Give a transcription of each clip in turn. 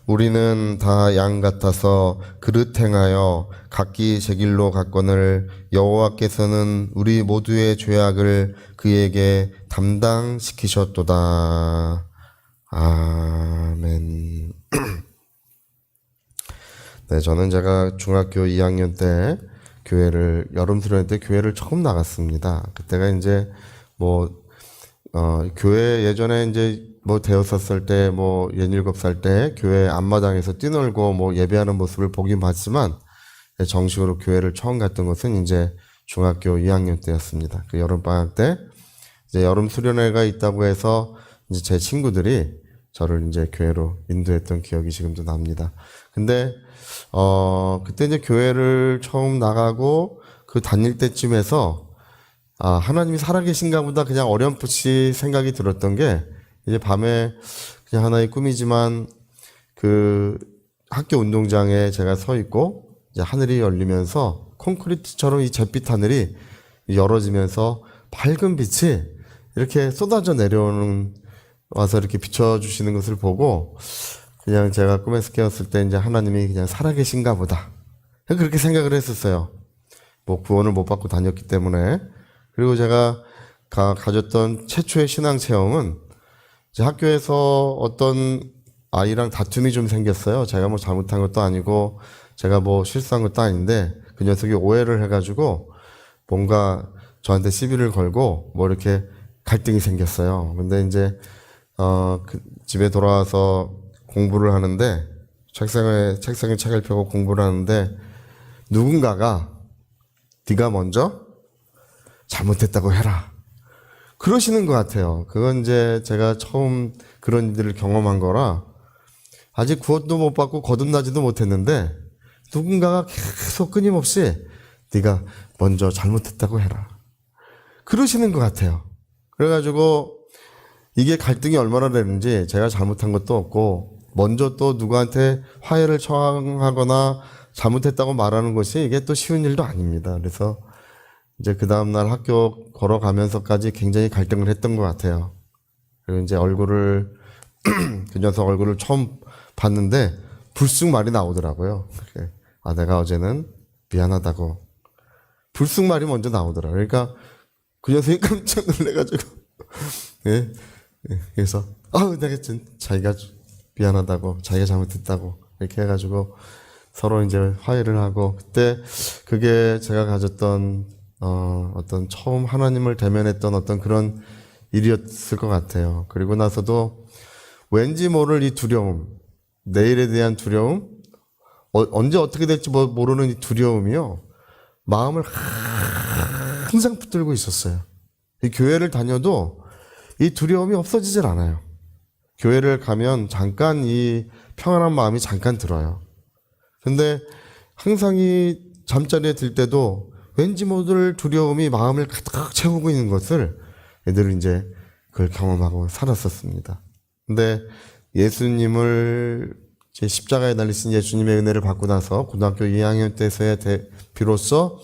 우리는 다 양 같아서 그릇 행하여 각기 제 길로 갔거늘 여호와께서는 우리 모두의 죄악을 그에게 담당시키셨도다. 아멘. 네, 저는 제가 중학교 2학년 때 여름 수련회 때 교회를 처음 나갔습니다. 그때가 이제 교회 예전에 이제 대었었을 때 17살 때 교회 앞마당에서 뛰놀고 예배하는 모습을 보긴 봤지만 정식으로 교회를 처음 갔던 것은 이제 중학교 2학년 때였습니다. 그 여름방학 때 이제 여름 수련회가 있다고 해서 이제 제 친구들이 저를 이제 교회로 인도했던 기억이 지금도 납니다. 근데 그때 이제 교회를 처음 나가고 그 다닐 때쯤에서 하나님이 살아계신가 보다 그냥 어렴풋이 생각이 들었던 게 이제 밤에 그냥 하나의 꿈이지만 그 학교 운동장에 제가 서 있고 이제 하늘이 열리면서 콘크리트처럼 이 잿빛 하늘이 열어지면서 밝은 빛이 이렇게 쏟아져 와서 이렇게 비춰주시는 것을 보고 그냥 제가 꿈에서 깨었을 때 이제 하나님이 그냥 살아계신가 보다. 그렇게 생각을 했었어요. 구원을 못 받고 다녔기 때문에. 그리고 제가 가졌던 최초의 신앙 체험은 이제 학교에서 어떤 아이랑 다툼이 좀 생겼어요. 제가 잘못한 것도 아니고 제가 실수한 것도 아닌데 그 녀석이 오해를 해가지고 뭔가 저한테 시비를 걸고 이렇게 갈등이 생겼어요. 근데 이제 집에 돌아와서 공부를 하는데 책상에 책을 펴고 공부를 하는데 누군가가 네가 먼저 잘못했다고 해라. 그러시는 것 같아요. 그건 이제 제가 처음 그런 일들을 경험한 거라 아직 구원도 못 받고 거듭나지도 못했는데 누군가가 계속 끊임없이 네가 먼저 잘못했다고 해라. 그러시는 것 같아요. 그래가지고 이게 갈등이 얼마나 되는지 제가 잘못한 것도 없고 먼저 또 누구한테 화해를 청하거나 잘못했다고 말하는 것이 이게 또 쉬운 일도 아닙니다. 그래서 이제 그 다음날 학교 걸어가면서까지 굉장히 갈등을 했던 것 같아요. 그리고 이제 그 녀석 얼굴을 처음 봤는데 불쑥 말이 나오더라고요. 내가 어제는 미안하다고. 불쑥 말이 먼저 나오더라고요. 그러니까 그 녀석이 깜짝 놀래가지고 예. 그래서 내가 자기가 미안하다고 자기가 잘못했다고 이렇게 해가지고 서로 이제 화해를 하고 그때 그게 제가 가졌던 어떤 처음 하나님을 대면했던 어떤 그런 일이었을 것 같아요. 그리고 나서도 왠지 모를 이 두려움, 내일에 대한 두려움, 언제 어떻게 될지 모르는 이 두려움이요, 마음을 항상 붙들고 있었어요. 이 교회를 다녀도 이 두려움이 없어지질 않아요. 교회를 가면 잠깐 이 평안한 마음이 잠깐 들어요. 근데 항상 이 잠자리에 들 때도 왠지 모를 두려움이 마음을 가득 채우고 있는 것을 애들은 이제 그걸 경험하고 살았었습니다. 근데 예수님을 제 십자가에 달리신 예수님의 은혜를 받고 나서 고등학교 2학년 때서야 비로소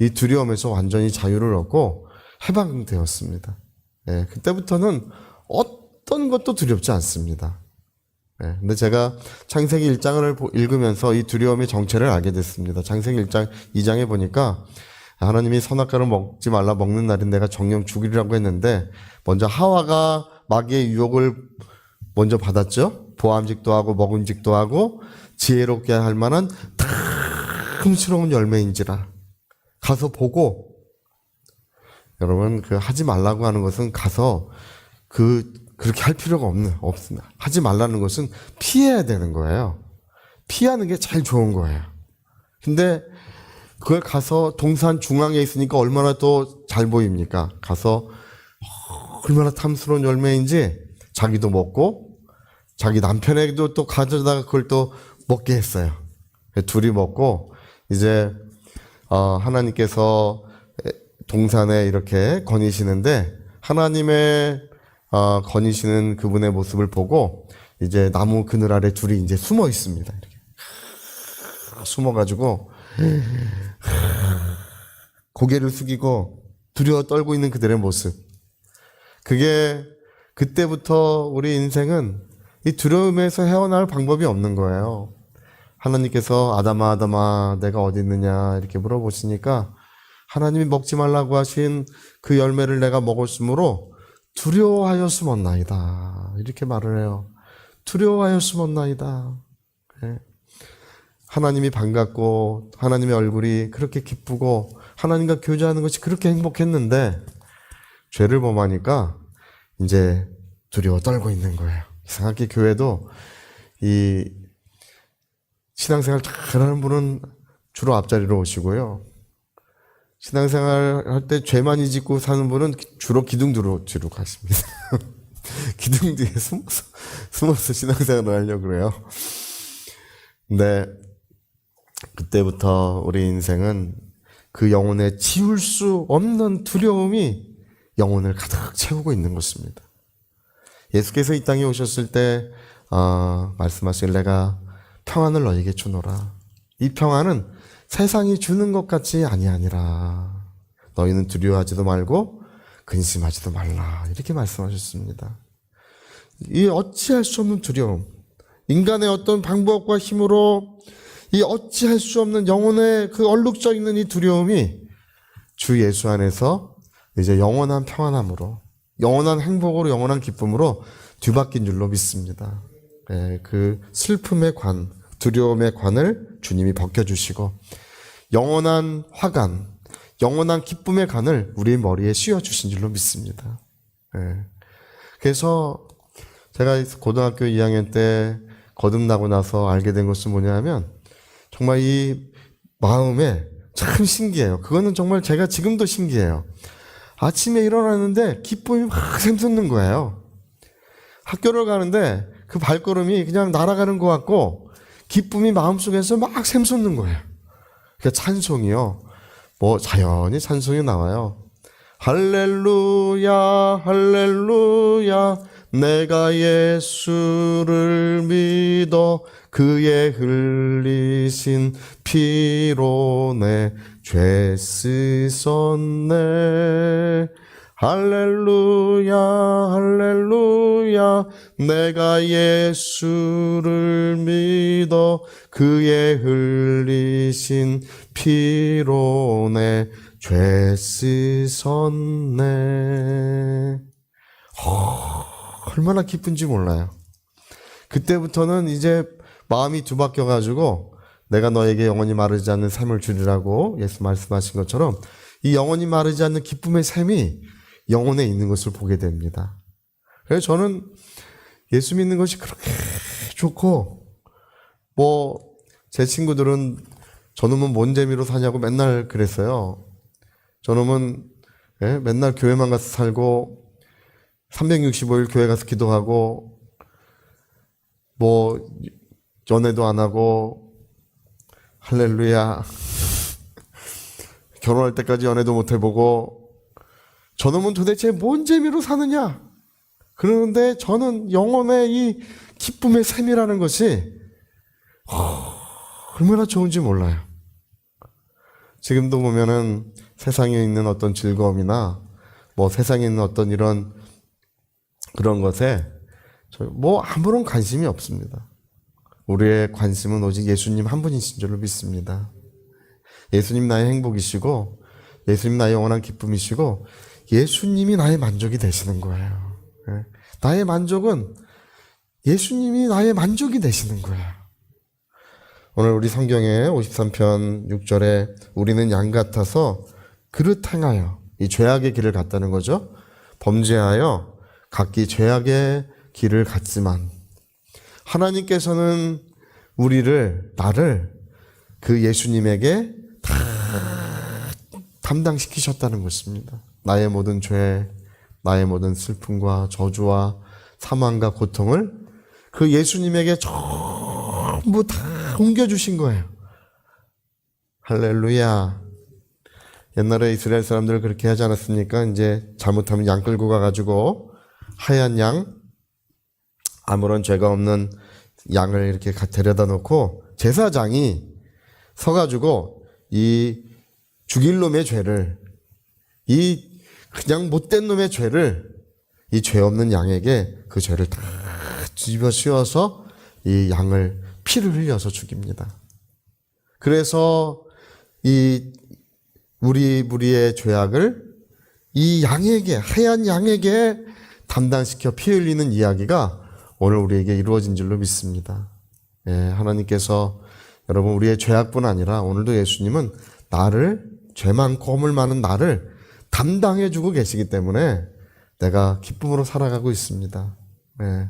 이 두려움에서 완전히 자유를 얻고 해방되었습니다. 네, 그때부터는 어떤 것도 두렵지 않습니다. 네, 근데 제가 창세기 1장을 읽으면서 이 두려움의 정체를 알게 됐습니다. 창세기 1장 2장에 보니까 하나님이 선악과를 먹지 말라, 먹는 날인 내가 정령 죽이리라고 했는데 먼저 하와가 마귀의 유혹을 먼저 받았죠. 보암직도 하고 먹은직도 하고 지혜롭게 할 만한 탐스러운 열매인지라. 가서 보고, 여러분 하지 말라고 하는 것은 가서 그렇게 할 필요가 없습니다. 하지 말라는 것은 피해야 되는 거예요. 피하는 게 제일 좋은 거예요. 근데 그걸 가서 동산 중앙에 있으니까 얼마나 또 잘 보입니까? 가서 얼마나 탐스러운 열매인지 자기도 먹고 자기 남편에게도 또 가져다가 그걸 또 먹게 했어요. 둘이 먹고 이제 하나님께서 동산에 이렇게 거니시는데 하나님의 거니시는 그분의 모습을 보고 이제 나무 그늘 아래 둘이 이제 숨어 있습니다. 이렇게 숨어가지고 고개를 숙이고 두려워 떨고 있는 그들의 모습. 그게 그때부터 우리 인생은 이 두려움에서 헤어날 방법이 없는 거예요. 하나님께서 아담아 아담아 내가 어디 있느냐 이렇게 물어보시니까 하나님이 먹지 말라고 하신 그 열매를 내가 먹었으므로 두려워하여 숨었나이다 이렇게 말을 해요. 두려워하여 숨었나이다. 네. 하나님이 반갑고 하나님의 얼굴이 그렇게 기쁘고 하나님과 교제하는 것이 그렇게 행복했는데 죄를 범하니까 이제 두려워 떨고 있는 거예요. 이상하게 교회도 이 신앙생활 잘하는 분은 주로 앞자리로 오시고요. 신앙생활 할 때 죄 많이 짓고 사는 분은 주로 기둥 뒤로 가십니다. 기둥 뒤에 숨어서 신앙생활을 하려고 그래요. 근데 그때부터 우리 인생은 그 영혼에 지울 수 없는 두려움이 영혼을 가득 채우고 있는 것입니다. 예수께서 이 땅에 오셨을 때 말씀하시길 내가 평안을 너에게 주노라. 이 평안은 세상이 주는 것 같이 아니하니라. 너희는 두려워하지도 말고 근심하지도 말라. 이렇게 말씀하셨습니다. 이 어찌할 수 없는 두려움, 인간의 어떤 방법과 힘으로 이 어찌할 수 없는 영혼의 그 얼룩져 있는 이 두려움이 주 예수 안에서 이제 영원한 평안함으로, 영원한 행복으로, 영원한 기쁨으로 뒤바뀐 줄로 믿습니다. 네, 그 슬픔의 관, 두려움의 관을 주님이 벗겨주시고 영원한 화관, 영원한 기쁨의 관을 우리 머리에 씌워주신 줄로 믿습니다. 네. 그래서 제가 고등학교 2학년 때 거듭나고 나서 알게 된 것은 뭐냐 하면 정말 이 마음에 참 신기해요. 그거는 정말 제가 지금도 신기해요. 아침에 일어나는데 기쁨이 막 샘솟는 거예요. 학교를 가는데 그 발걸음이 그냥 날아가는 것 같고 기쁨이 마음속에서 막 샘솟는 거예요. 그러니까 찬송이요. 뭐 자연히 찬송이 나와요. 할렐루야 할렐루야 내가 예수를 믿어 그의 흘리신 피로 내 죄 씻었네. 할렐루야 할렐루야 내가 예수를 믿어 그의 흘리신 피로 내 죄 씻었네. 얼마나 기쁜지 몰라요. 그때부터는 이제 마음이 뒤바뀌어가지고 내가 너에게 영원히 마르지 않는 샘을 주리라고 예수 말씀하신 것처럼 이 영원히 마르지 않는 기쁨의 샘이 영혼에 있는 것을 보게 됩니다. 그래서 저는 예수 믿는 것이 그렇게 좋고 뭐 제 친구들은 저놈은 뭔 재미로 사냐고 맨날 그랬어요. 저놈은 맨날 교회만 가서 살고 365일 교회 가서 기도하고 뭐 연애도 안 하고 할렐루야 결혼할 때까지 연애도 못 해보고 저놈은 도대체 뭔 재미로 사느냐 그러는데 저는 영혼의 이 기쁨의 샘이라는 것이 얼마나 좋은지 몰라요. 지금도 보면은 세상에 있는 어떤 즐거움이나 뭐 세상에 있는 어떤 이런 그런 것에 뭐 아무런 관심이 없습니다. 우리의 관심은 오직 예수님 한 분이신 줄로 믿습니다. 예수님 나의 행복이시고 예수님 나의 영원한 기쁨이시고 예수님이 나의 만족이 되시는 거예요. 나의 만족은 예수님이 나의 만족이 되시는 거예요. 오늘 우리 성경에 53편 6절에 우리는 양 같아서 그릇 행하여 이 죄악의 길을 갔다는 거죠. 범죄하여 각기 죄악의 길을 갔지만 하나님께서는 나를 그 예수님에게 다 담당시키셨다는 것입니다. 나의 모든 죄, 나의 모든 슬픔과 저주와 사망과 고통을 그 예수님에게 전부 다 옮겨주신 거예요. 할렐루야. 옛날에 이스라엘 사람들 그렇게 하지 않았습니까? 이제 잘못하면 양 끌고 가가지고 하얀 양, 아무런 죄가 없는 양을 이렇게 데려다 놓고 제사장이 서가지고 이 죽일 놈의 죄를, 이 그냥 못된 놈의 죄를 이 죄 없는 양에게 그 죄를 다 뒤집어 씌워서 이 양을 피를 흘려서 죽입니다. 그래서 이 우리 무리의 죄악을 이 양에게, 하얀 양에게 담당시켜 피 흘리는 이야기가 오늘 우리에게 이루어진 줄로 믿습니다. 예, 하나님께서 여러분 우리의 죄악뿐 아니라 오늘도 예수님은 나를, 죄 많고 허물 많은 나를 담당해주고 계시기 때문에 내가 기쁨으로 살아가고 있습니다. 예,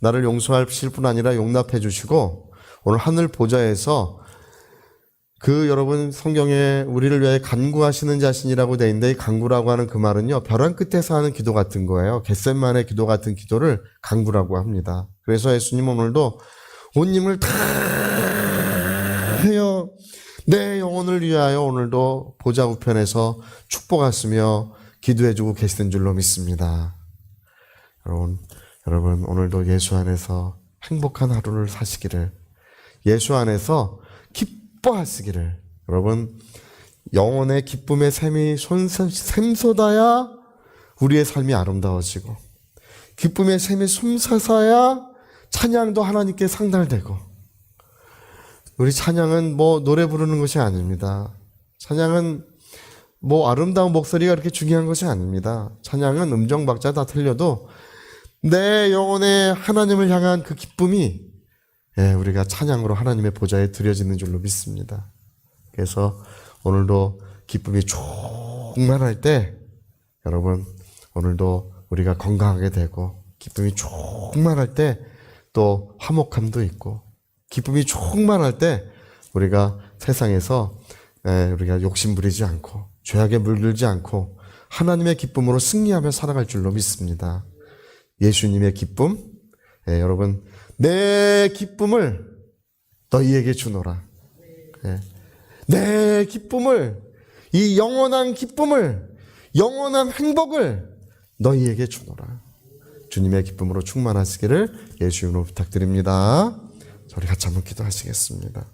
나를 용서하실 뿐 아니라 용납해 주시고 오늘 하늘 보좌에서 그 여러분 성경에 우리를 위해 간구하시는 자신이라고 돼 있는데 이 간구라고 하는 그 말은요, 벼랑 끝에서 하는 기도 같은 거예요. 겟셋만의 기도 같은 기도를 간구라고 합니다. 그래서 예수님 오늘도 온 힘을 다하여 내 영혼을 위하여 오늘도 보좌 우편에서 축복하시며 기도해주고 계시는 줄로 믿습니다. 여러분 오늘도 예수 안에서 행복한 하루를 사시기를, 예수 안에서 기뻐하시기를, 여러분 영혼의 기쁨의 샘이 샘솟아야 우리의 삶이 아름다워지고 기쁨의 샘이 솟아서야 찬양도 하나님께 상달되고, 우리 찬양은 뭐 노래 부르는 것이 아닙니다. 찬양은 뭐 아름다운 목소리가 그렇게 중요한 것이 아닙니다. 찬양은 음정 박자 다 틀려도 내 영혼의 하나님을 향한 그 기쁨이 우리가 찬양으로 하나님의 보좌에 드려지는 줄로 믿습니다. 그래서 오늘도 기쁨이 충만할 때 여러분 오늘도 우리가 건강하게 되고, 기쁨이 충만할 때 또 화목함도 있고, 기쁨이 충만할 때 우리가 세상에서 우리가 욕심 부리지 않고 죄악에 물들지 않고 하나님의 기쁨으로 승리하며 살아갈 줄로 믿습니다. 예수님의 기쁨, 여러분 내 기쁨을 너희에게 주노라. 내 기쁨을, 이 영원한 기쁨을, 영원한 행복을 너희에게 주노라. 주님의 기쁨으로 충만하시기를 예수 이름으로 부탁드립니다. 저희 같이 한번 기도하시겠습니다.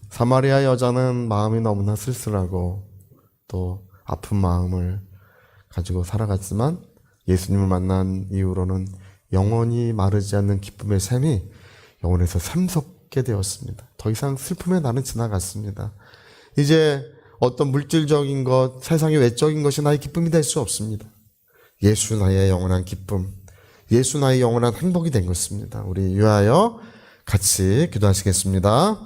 사마리아 여자는 마음이 너무나 쓸쓸하고 또 아픈 마음을 가지고 살아갔지만 예수님을 만난 이후로는 영원히 마르지 않는 기쁨의 샘이 영혼에서 샘솟게 되었습니다. 더 이상 슬픔의 날은 지나갔습니다. 이제 어떤 물질적인 것, 세상의 외적인 것이 나의 기쁨이 될 수 없습니다. 예수 나의 영원한 기쁨, 예수 나의 영원한 행복이 된 것입니다. 우리 위하여 같이 기도하시겠습니다.